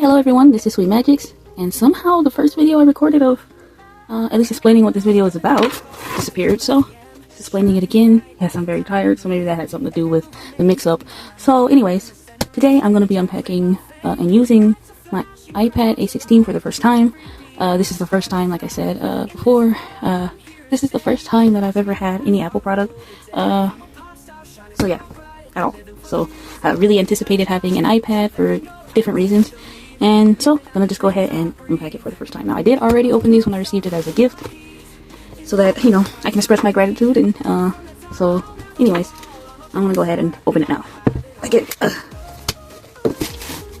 Hello everyone, this is Sweet Magics, and somehow the first video I recorded of at least explaining what this video is about disappeared, so explaining it again. Yes, I'm very tired, so maybe that had something to do with the mix-up. So anyways, today I'm going to be unpacking and using my iPad A16 for the first time. This is the first time, like I said before, this is the first time that I've ever had any Apple product, so yeah, at all. So I really anticipated having an iPad for different reasons. And so, I'm gonna just go ahead and unpack it for the first time. Now, I did already open these when I received it as a gift, so that, you know, I can express my gratitude, and, so, anyways, I'm gonna go ahead and open it now.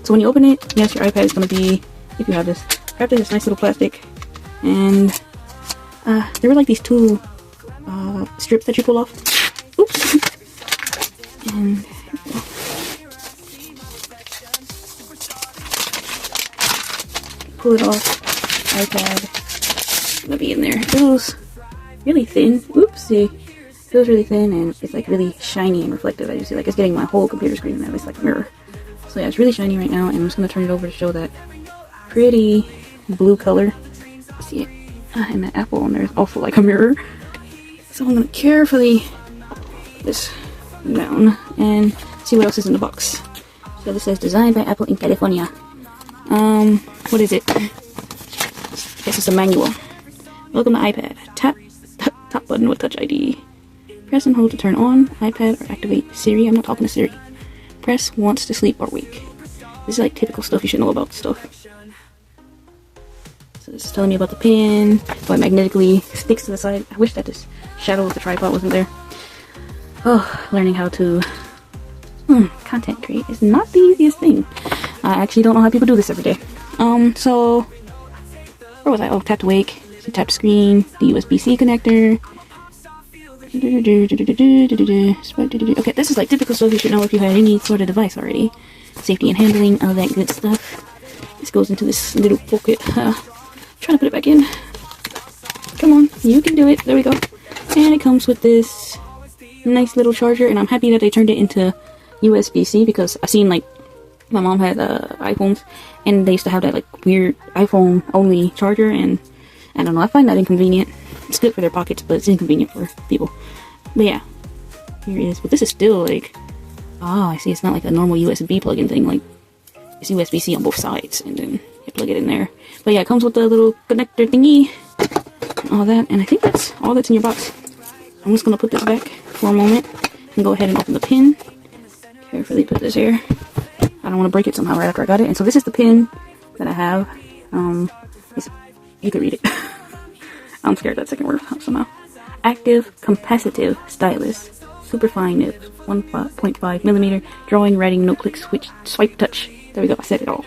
So when you open it, yes, your iPad is gonna be, if you have this, wrapped in this nice little plastic, and, there were like these two, strips that you pull off. Oops! And, here we go. Pull it off. iPad gonna be in there. It feels really thin. Oopsie. It feels really thin, and it's like really shiny and reflective. As you see, like it's getting my whole computer screen now. It's like a mirror. So yeah, it's really shiny right now, and I'm just gonna turn it over to show that pretty blue color. See it? And that apple on there is also like a mirror. So I'm gonna carefully put this down and see what else is in the box. So this says designed by Apple in California. What is it? I guess it's a manual. Welcome to iPad. Tap top button with Touch ID. Press and hold to turn on iPad or activate Siri. I'm not talking to Siri. Press wants to sleep or wake. This is like typical stuff you should know about stuff. So this is telling me about the pin, how it magnetically sticks to the side. I wish that this shadow of the tripod wasn't there. Oh, learning how to content create is not the easiest thing. I actually don't know how people do this every day. So, where was I? Oh, tap to wake, tap to screen, the USB-C connector. Okay, this is like typical stuff you should know if you had any sort of device already. Safety and handling, all that good stuff. This goes into this little pocket. Trying to put it back in. Come on, you can do it. There we go. And it comes with this nice little charger, and I'm happy that they turned it into USB-C, because I've seen like my mom had iPhones, and they used to have that like weird iPhone only charger, and I don't know, I find that inconvenient. It's good for their pockets, but it's inconvenient for people. But yeah, here it is. But this is still like, oh, I see, it's not like a normal USB plug-in thing. Like, it's USB-C on both sides, and then you plug it in there. But yeah, it comes with the little connector thingy and all that, and I think that's all that's in your box. I'm just gonna put this back for a moment and go ahead and open the pin. Carefully put this here. I don't want to break it somehow right after I got it. And so this is the pin that I have. You could read it. I'm scared that second word somehow. Active Capacitive Stylus. Superfine nib. 1.5 millimeter. Drawing, writing, no click, switch, swipe, touch. There we go. I said it all.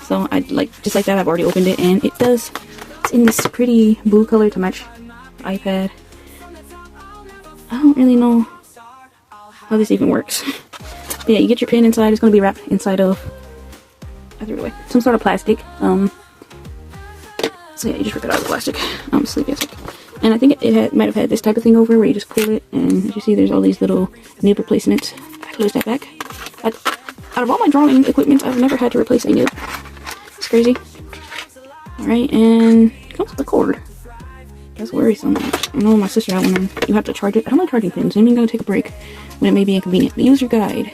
So I just like that. I've already opened it, and it does. It's in this pretty blue color to match the iPad. I don't really know how this even works. But yeah, you get your pin inside. It's going to be wrapped inside of, I threw it away, some sort of plastic. So yeah, you just rip it out of the plastic. I'm sleepy as heck. And I think it might have had this type of thing over where you just pull it, and as you see, there's all these little nib replacements. I close that back. Out of all my drawing equipment, I've never had to replace a nib. It's crazy. Alright, and it comes with a cord. That's worrisome. I know my sister had one, and you have to charge it. I don't like charging pins. I'm even going to take a break when it may be inconvenient. But use your guide.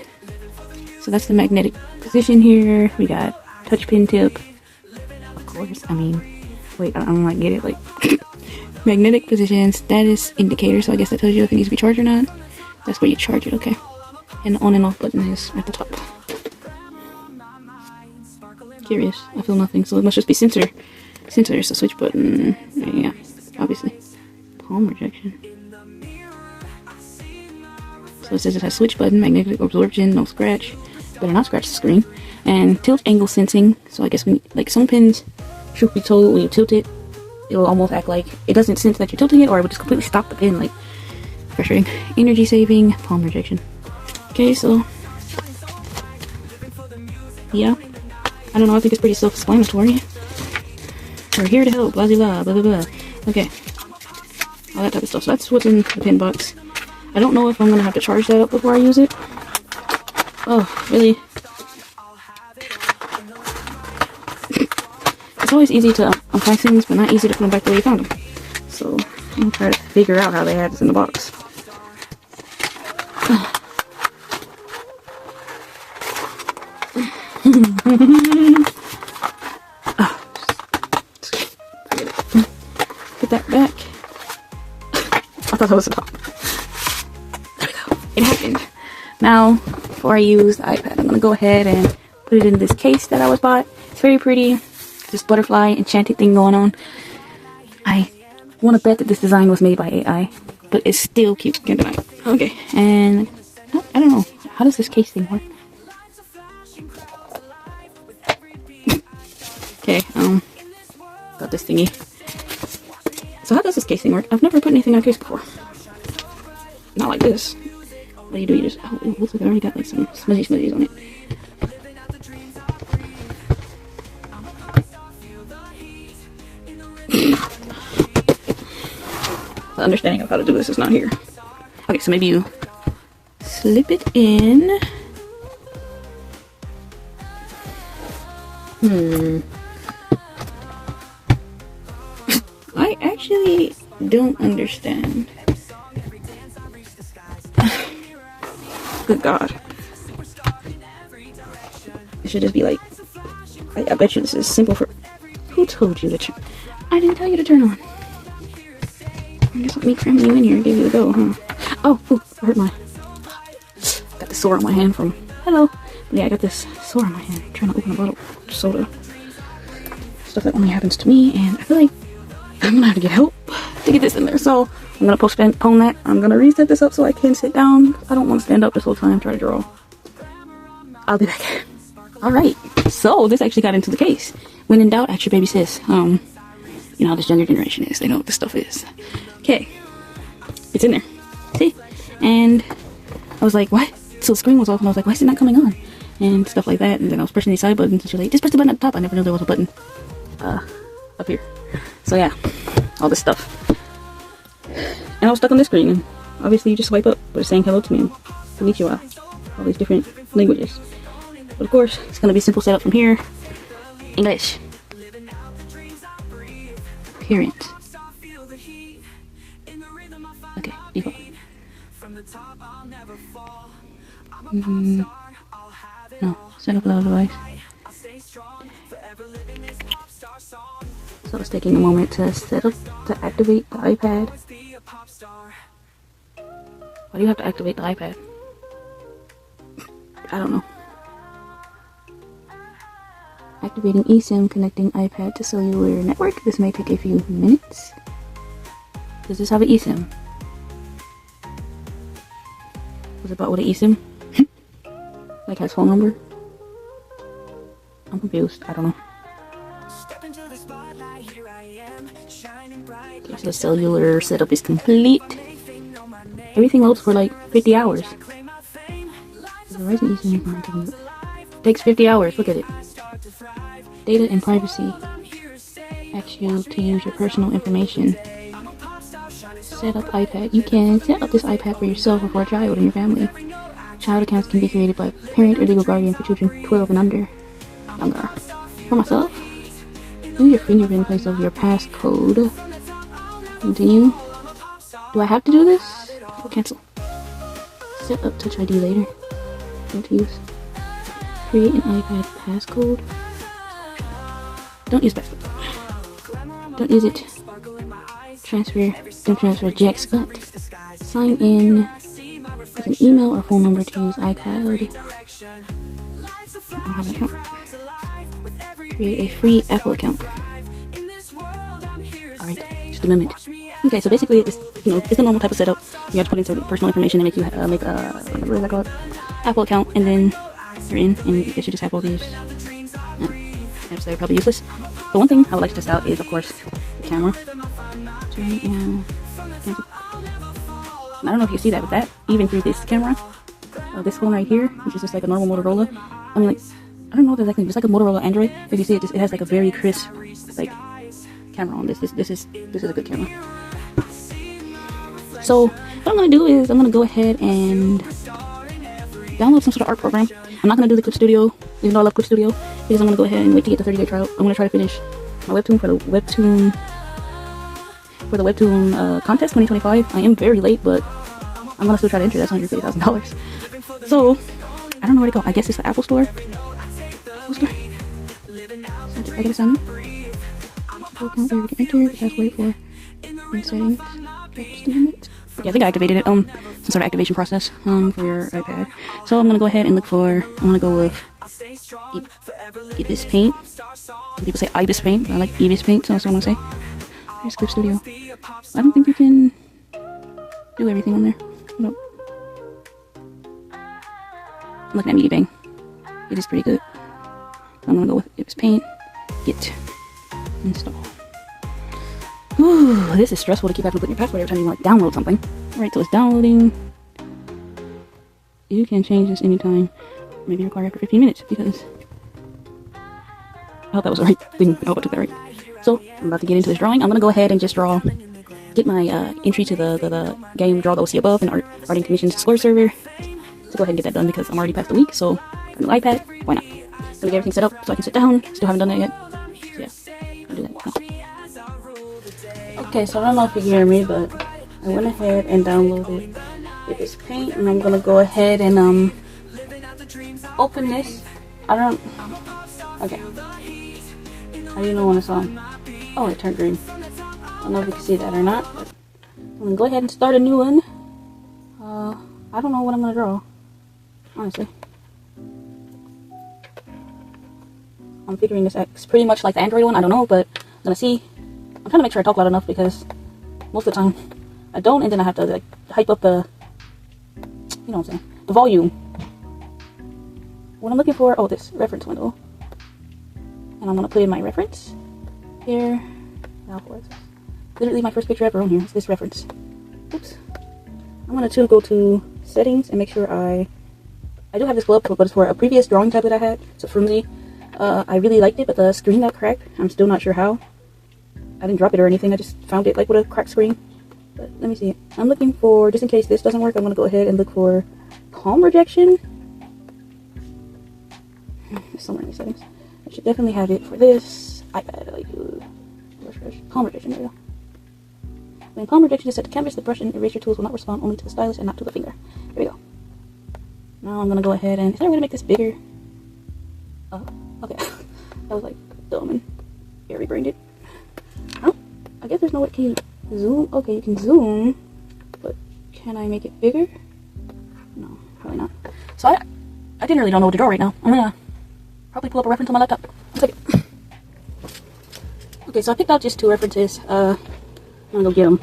So that's the magnetic position here. We got touch pin tip. Of course. I mean, wait, I don't like get it. Like, magnetic position, status indicator. So I guess that tells you if it needs to be charged or not. That's where you charge it, okay. And the on and off button is at the top. Curious. I feel nothing, so it must just be sensor. Sensors, the switch button. Yeah, obviously. Palm rejection. So it says it has switch button, magnetic absorption, no scratch. Better not scratch the screen. And tilt angle sensing. So I guess when, like, some pins, truth be told, when you tilt it, it'll almost act like it doesn't sense that you're tilting it, or it would just completely stop the pin, like, frustrating. Energy saving, palm rejection. Okay, so yeah, I don't know, I think it's pretty self-explanatory. We're here to help, blah blah blah blah blah. Okay, all that type of stuff. So that's what's in the pin box. I don't know if I'm gonna have to charge that up before I use it. Oh, really? It's always easy to unpack things, but not easy to put them back the way you found them. So I'm gonna try to figure out how they had this in the box. Put that back. I thought that was the top. There we go. It happened. Now, before I use the iPad, I'm gonna go ahead and put it in this case that I was bought. It's very pretty. This butterfly enchanted thing going on. I want to bet that this design was made by AI, but it's still cute. Can't deny it. Okay, and I don't know. How does this case thing work? Okay, got this thingy. So how does this case thing work? I've never put anything in a case before. Not like this. What do? You just, oh, it looks like I already got like some smudgies on it. The understanding of how to do this is not here. Okay, so maybe you slip it in. I actually don't understand. Good God. It should just be like, I bet you this is simple for... Who told you to turn? I didn't tell you to turn on. I guess me cramming you in here gave you the go, huh? Oh, ooh, I hurt my... Got the sore on my hand from... Hello. But yeah, I got this sore on my hand trying to open a bottle of soda. Stuff that only happens to me, and I feel like I'm gonna have to get help to get this in there. So I'm gonna postpone that. I'm gonna reset this up so I can sit down. I don't want to stand up this whole time try to draw. I'll be back. Alright, so this actually got into the case. When in doubt, ask your baby sis. You know how this younger generation is. They know what this stuff is. Okay. It's in there. See? And I was like, what? So the screen was off and I was like, why is it not coming on? And stuff like that. And then I was pressing these side buttons and she was like, just press the button at the top. I never knew there was a button up here. So yeah, all this stuff. And I was stuck on this screen. And obviously you just swipe up, but it's saying hello to me and konnichiwa. All these different languages. But of course, it's going to be simple setup from here. English. Parent. Okay, default. No, set up low device. So it's taking a moment to set up, to activate the iPad. Why do you have to activate the iPad? I don't know. Activating eSIM, connecting iPad to cellular network. This may take a few minutes. Does this have an eSIM? Was it bought with an eSIM? Like has phone number? I'm confused. I don't know. Okay, so the cellular setup is complete. Everything loads for like 50 hours. Verizon eSIM takes 50 hours. Look at it. Data and privacy. Asks you to use your personal information. Set up iPad. You can set up this iPad for yourself or for a child in your family. Child accounts can be created by a parent or legal guardian for children 12 and under. Younger. For myself, use your fingerprint in place of your passcode. Continue. Do I have to do this? Or cancel. Set up Touch ID later. Don't use. Create an iPad passcode. Don't use passcode. Don't use it. Transfer. Don't transfer Jack Scott. Sign in with an email or phone number to use iCloud. I don't have an account. Create a free Apple account. Alright, just a moment. Okay, so basically it's, you know, it's the normal type of setup. You have to put in certain personal information and make you make a, what is that called? Apple account, and then you're in, and it should just have all these apps that are probably useless. The one thing I would like to test out is, of course, the camera. I don't know if you see that, but that, even through this camera, this phone right here, which is just like a normal Motorola, I mean, like, I don't know what exactly, it's like a Motorola Android. If you see it, it has like a very crisp, like, camera on this. This is a good camera. So what I'm gonna do is I'm gonna go ahead and download some sort of art program. I'm not gonna do the Clip Studio, even though I love Clip Studio, because I'm gonna go ahead and wait to get the 30-day trial. I'm gonna try to finish my webtoon for the webtoon contest 2025. I am very late, but I'm gonna still try to enter. That's $150,000. So I don't know where to go. I guess it's the Apple Store. Apple Store. I get a sign. Account where we can enter the password for in settings. Just a minute. Yeah, I think I activated it. Some sort of activation process for your iPad. So I'm gonna go ahead and look for. I'm gonna go with Ibispaint. People say Ibispaint, but I like Ibispaint, so that's what I'm gonna say. Here's VROID Studio. I don't think you can do everything on there. Nope. I'm looking at Media Bang. It is pretty good. I'm gonna go with Ibispaint. Git install. Ooh, this is stressful to keep having to put your password every time you want to download something. Alright, so it's downloading. You can change this anytime. Maybe require after 15 minutes because I hope that was the right thing. I hope I took that right. So I'm about to get into this drawing. I'm gonna go ahead and just get my entry to the game, draw the OC above, and art and commissions Discord server. So go ahead and get that done because I'm already past the week. So got a new iPad. Why not? Gonna get everything set up so I can sit down. Still haven't done that yet. So yeah, I'll do that now. Okay, so I don't know if you hear me, but I went ahead and downloaded Ibispaint, and I'm gonna go ahead and open this. Okay. I didn't know when it's on. Oh, it turned green. I don't know if you can see that or not, but I'm gonna go ahead and start a new one. I don't know what I'm gonna draw, honestly. I'm figuring this X pretty much like the Android one. I don't know, but I'm gonna see. I'm trying to make sure I talk loud enough because most of the time I don't, and then I have to like hype up the, you know what I'm saying, the volume. What I'm looking for, oh, this reference window, and I'm gonna put in my reference here. Literally my first picture ever on here is this reference. Oops. I'm gonna go to settings and make sure I do have this glove, but it's for a previous drawing tablet I had. It's a Flimsy. I really liked it, but the screen got cracked. I'm still not sure how. I didn't drop it or anything. I just found it like with a cracked screen. But let me see. I'm looking for, just in case this doesn't work, I'm gonna go ahead and look for palm rejection. It's somewhere in the settings. I should definitely have it for this iPad. Like, palm rejection. There we go. When palm rejection is set to canvas, the brush and eraser tools will not respond, only to the stylus and not to the finger. There we go. Now I'm gonna go ahead and, is there a way to make this bigger? Oh, okay. That was like dumb and very brained it. Oh, I guess there's no way. Can you zoom? Okay, you can zoom, but can I make it bigger? No, probably not. So I didn't really don't know what to draw right now. I'm gonna probably pull up a reference on my laptop. One second. Okay, so I picked out just 2 references. I'm gonna go get them.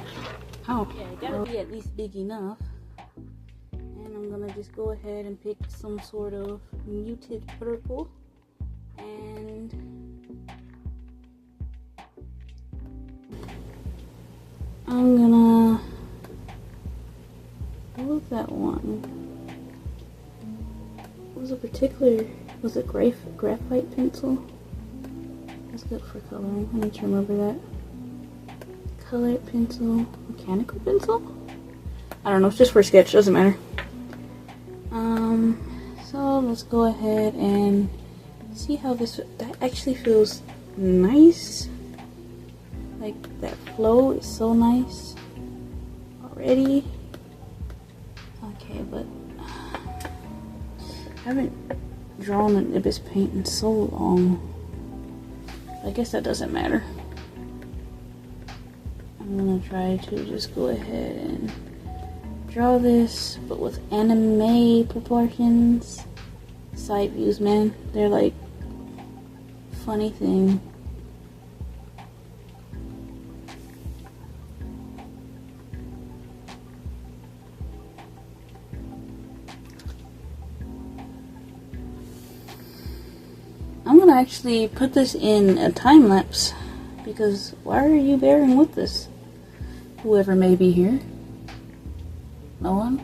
Oh, yeah, it gotta be at least big enough. And I'm gonna just go ahead and pick some sort of muted purple. And I'm gonna what was that one? Was it graphite pencil? That's good for coloring. I need to remember that. Colored pencil, mechanical pencil? I don't know, it's just for a sketch, doesn't matter. So let's go ahead and see how that actually feels nice. Like that flow is so nice already. Okay, but I haven't drawn an Ibispaint in so long. I guess that doesn't matter. I'm gonna try to just go ahead and draw this, but with anime proportions. Side views, man, they're like funny thing. I'm gonna actually put this in a time lapse because why are you bearing with this? Whoever may be here. No one?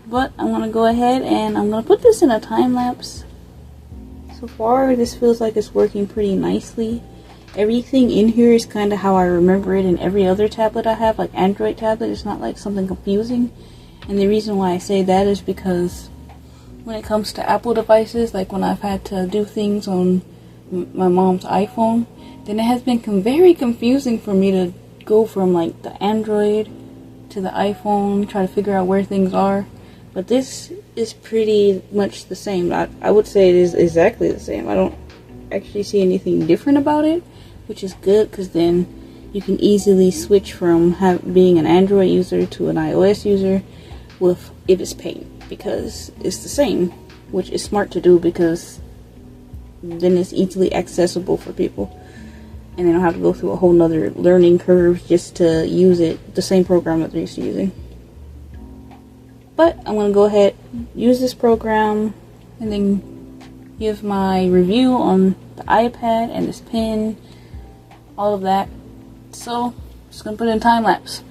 But I'm gonna go ahead and I'm gonna put this in a time lapse. So far this feels like it's working pretty nicely. Everything in here is kind of how I remember it in every other tablet I have, like Android tablet. It's not like something confusing. And the reason why I say that is because when it comes to Apple devices, like when I've had to do things on my mom's iPhone, then it has been very confusing for me to go from like the Android to the iPhone, try to figure out where things are. But this is pretty much the same. I would say it is exactly the same. I don't actually see anything different about it, which is good, because then you can easily switch from being an Android user to an iOS user with Ibispaint, because it's the same, which is smart to do, because then it's easily accessible for people and they don't have to go through a whole nother learning curve just to use it, the same program that they're used to using. But I'm going to go ahead, use this program, and then give my review on the iPad and this pen, all of that. So, just going to put it in time lapse.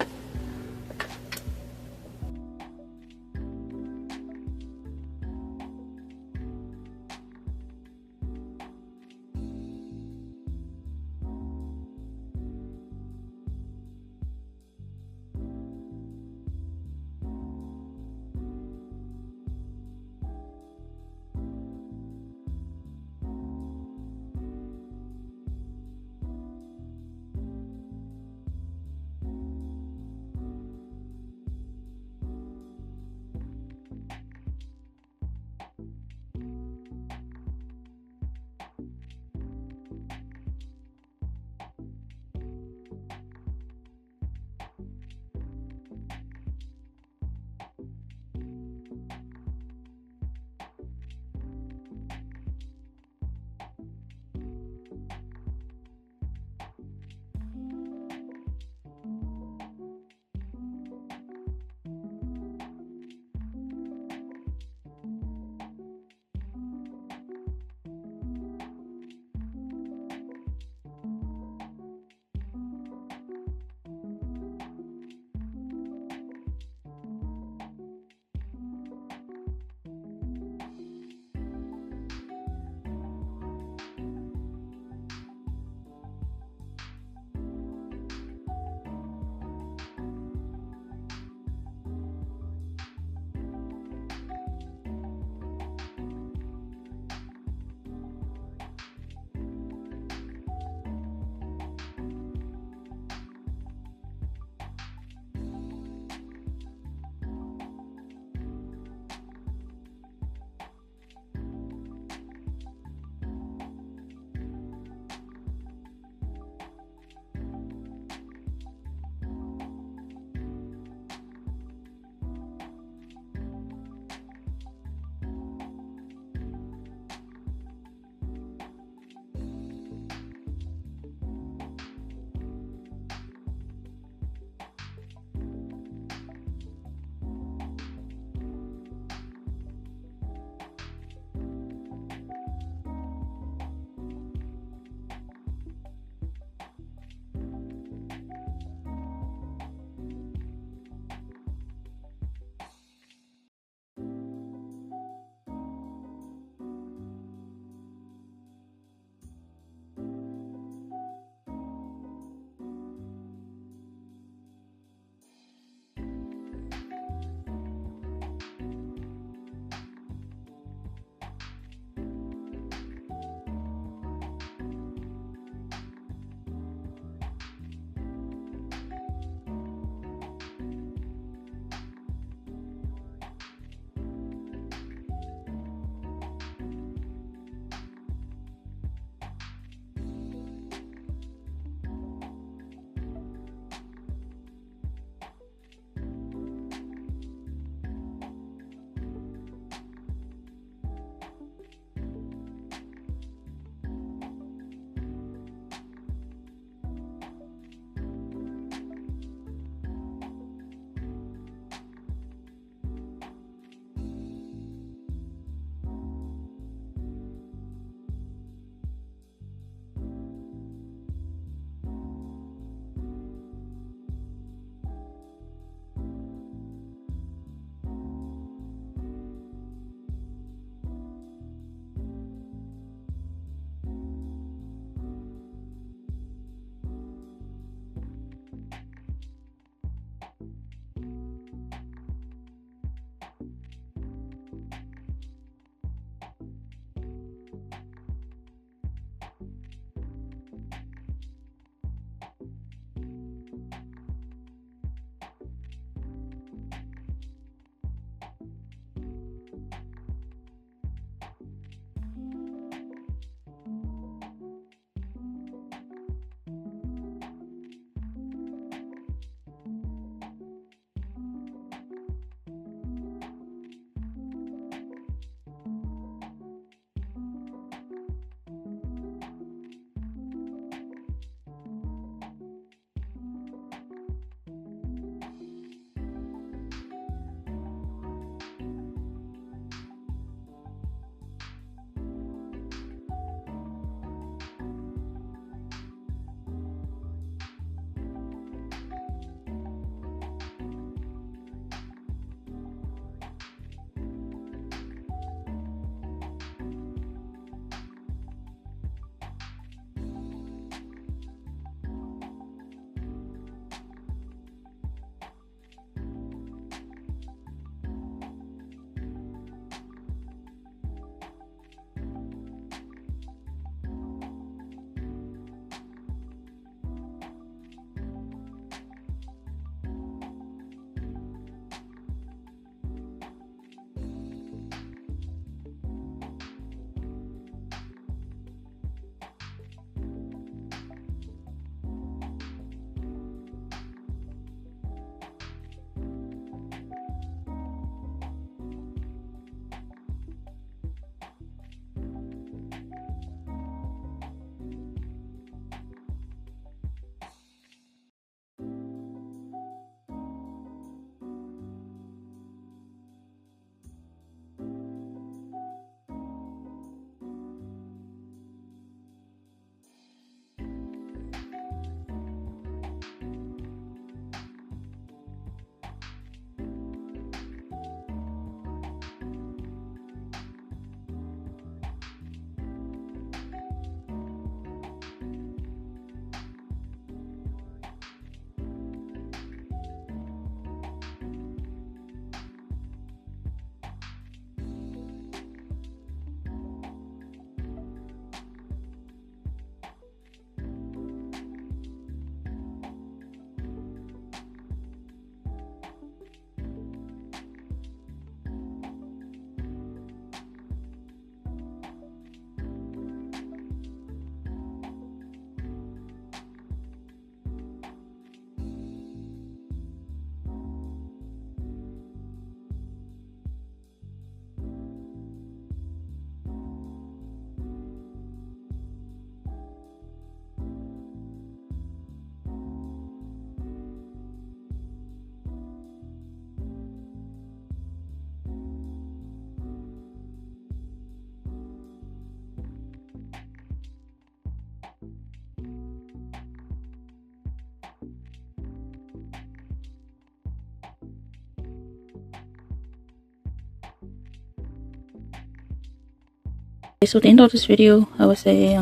So at the end of this video, I would say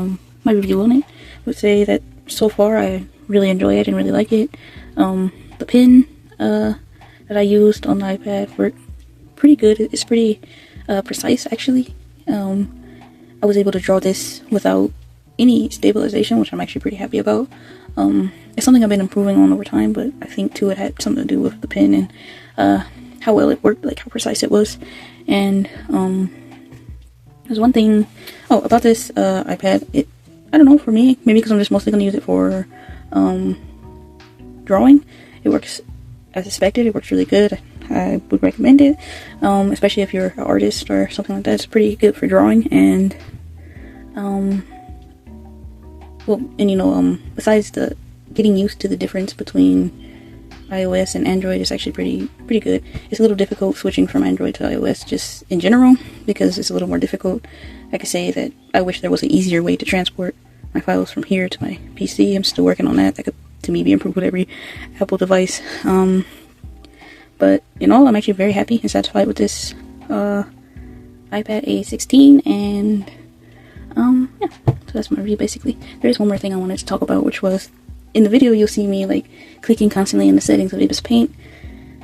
my review on it. I would say that so far I really enjoy it and really like it. The pen that I used on the iPad worked pretty good. It's pretty precise actually. I was able to draw this without any stabilization, which I'm actually pretty happy about. It's something I've been improving on over time, but I think too it had something to do with the pen and how well it worked, like how precise it was. And there's one thing about this iPad. I don't know, for me, maybe because I'm just mostly going to use it for drawing, it works as expected. It works really good. I would recommend it, especially if you're an artist or something like that. It's pretty good for drawing. And besides the getting used to the difference between iOS and Android is actually pretty good. It's a little difficult switching from Android to iOS just in general because it's a little more difficult. I could say that I wish there was an easier way to transport my files from here to my PC. I'm still working on that. That could, to me, be improved with every Apple device. But in all, I'm actually very happy and satisfied with this iPad A16, and yeah, so that's my review basically. There is one more thing I wanted to talk about, which was in the video you'll see me like clicking constantly in the settings of Ibispaint.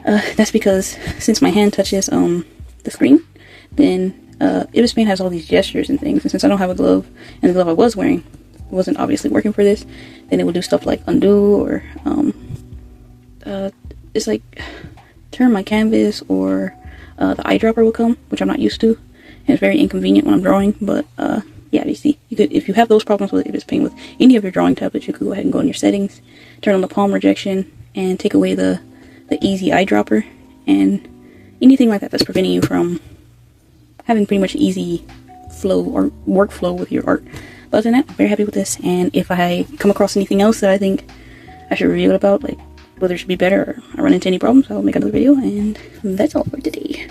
That's because since my hand touches the screen, then Ibispaint has all these gestures and things, and since I don't have a glove, and the glove I was wearing wasn't obviously working for this, then it would do stuff like undo or it's like turn my canvas, or the eyedropper will come, which I'm not used to, and it's very inconvenient when I'm drawing. But yeah, you see, you could, if you have those problems with Ibispaint with any of your drawing tablets, you could go ahead and go in your settings, turn on the palm rejection, and take away the easy eyedropper and anything like that that's preventing you from having pretty much easy flow or workflow with your art. But other than that, I'm very happy with this, and if I come across anything else that I think I should review it about, like whether it should be better or I run into any problems, I'll make another video. And that's all for today.